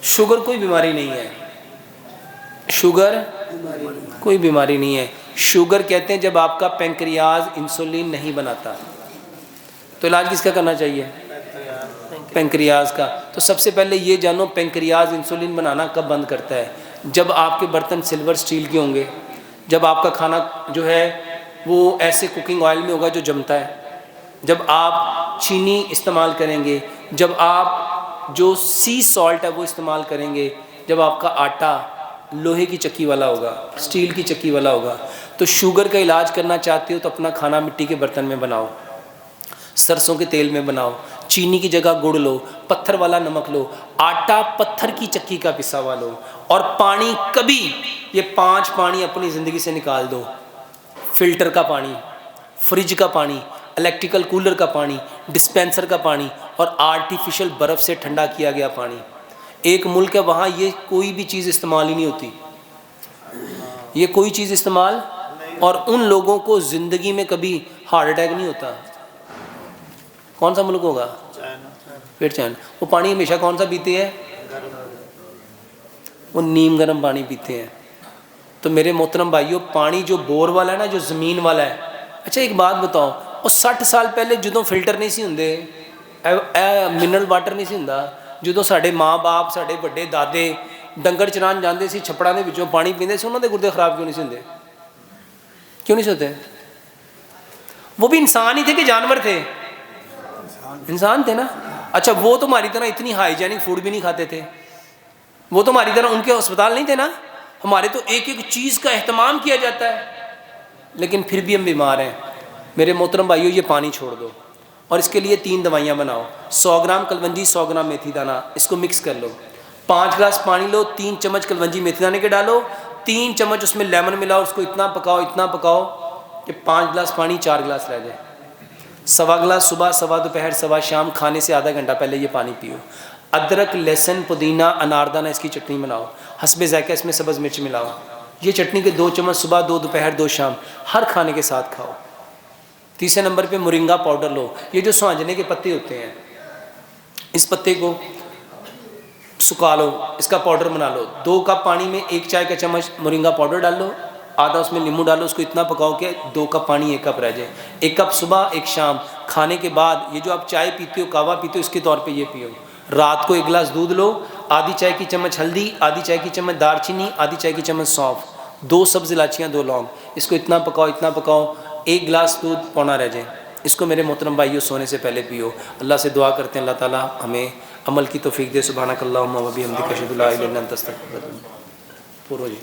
Sugar कोई बीमारी नहीं है, शुगर कोई बीमारी नहीं है। शुगर कहते हैं जब आपका पेंक्रियाज इंसुलिन नहीं बनाता। तो इलाज किसका करना चाहिए? पेंक्रियाज का। तो सबसे पहले ये जानो पेंक्रियाज इंसुलिन बनाना कब बंद करता है? जब आपके बर्तन सिल्वर स्टील के होंगे, जब आपका खाना जो है वो ऐसे कुकिंग ऑयल में होगा जो जमता है, जब आप चीनी इस्तेमाल करेंगे, जब आप जो सी सॉल्ट है वो इस्तेमाल करेंगे, जब आपका आटा लोहे की चक्की वाला होगा, स्टील की चक्की वाला होगा। तो शुगर का इलाज करना चाहते हो तो अपना खाना मिट्टी के बर्तन में बनाओ, सरसों के तेल में बनाओ, चीनी की जगह गुड़ लो, पत्थर वाला नमक लो, आटा पत्थर की चक्की का पिसा हुआ लो, और पानी कभी ये 5 पानी अपनी ज़िंदगी से निकाल दो। फिल्टर का पानी, फ्रिज का पानी, इलेक्ट्रिकल कूलर का पानी, डिस्पेंसर का पानी और आर्टिफिशियल बर्फ़ से ठंडा किया गया पानी। एक मुल्क है वहाँ ये कोई भी चीज़ इस्तेमाल ही नहीं होती, ये कोई चीज़ इस्तेमाल, और उन लोगों को ज़िंदगी में कभी हार्ट अटैक नहीं होता। कौन सा मुल्क होगा? फिर चाइना। वो पानी हमेशा कौन सा पीते हैं? वो नीम गर्म पानी पीते हैं। तो मेरे मोहतरम भाइयों, पानी जो बोर वाला है ना, जो ज़मीन वाला है, अच्छा एक बात बताओ, और 60 साल पहले जो फिल्टर नहीं सी होंगे, मिनरल वाटर नहीं सी होंदा, जो साढ़े माँ बाप साढ़े बड़े दादे डंगर चरान जाते सी, छप्पड़ा के विचों पानी पीते सी, उन्होंने गुर्दे खराब क्यों नहीं होंगे? क्यों नहीं होते? वो भी इंसान ही थे कि जानवर थे? इंसान थे ना। अच्छा, वो तो हमारी तरह इतनी हाइजेनिक फूड भी नहीं खाते थे, वो तो हमारी तरह, उनके अस्पताल नहीं थे ना। हमारे तो एक एक चीज़ का एहतमाम किया जाता है, लेकिन फिर भी हम बीमार हैं। मेरे मोहतरम भाइयों, ये पानी छोड़ दो और इसके लिए 3 दवाइयाँ बनाओ। 100 ग्राम कलवंजी, 100 ग्राम मेथी दाना, इसको मिक्स कर लो। 5 ग्लास पानी लो, 3 चम्मच कलवंजी मेथी दाने के डालो, 3 चम्मच उसमें लेमन मिलाओ, उसको इतना पकाओ कि 5 ग्लास पानी 4 ग्लास रह जाए। 1.25 ग्लास सुबह, 1.25 दोपहर, 1.25 शाम, खाने से आधा घंटा पहले ये पानी पियो। अदरक, लहसुन, पुदीना, अनारदाना, इसकी चटनी बनाओ, हस्बे ज़ायक़ा इसमें सब्ज़ मिर्च मिलाओ। ये चटनी के 2 चम्मच सुबह, 2 दोपहर, 2 शाम, हर खाने के साथ खाओ। तीसरे नंबर पे मोरिंगा पाउडर लो। ये जो सुहांजने के पत्ते होते हैं, इस पत्ते को सुखा लो, इसका पाउडर बना लो। 2 कप पानी में 1 चाय का चम्मच मोरिंगा पाउडर डाल लो, आधा उसमें नींबू डालो, उसको इतना पकाओ कि 2 कप पानी 1 कप रह जाए। 1 कप सुबह, 1 शाम। खाने के बाद ये जो आप चाय पीते हो, कहवा पीते हो, इसके तौर पे ये पियो। रात को 1 गिलास दूध लो, आधी चाय की चम्मच हल्दी, आधी चाय की चम्मच दालचीनी, आधी चाय की चम्मच सौंफ, 2 सब्ज़ इलायचियाँ, 2 लौंग, इसको इतना पकाओ 1 गिलास दूध पौना रह जाए। इसको मेरे मोहतरम भाइयों सोने से पहले पियो। अल्लाह से दुआ करते हैं अल्लाह ताला हमें अमल की तौफीक दे। सुब्हानकल्लाहुम्मा व बिहम्दिका अशहदु अल्ला इलाहा इल्ला अंता अस्तगफिरुका व अतूबु इलैक। पूर्व जी।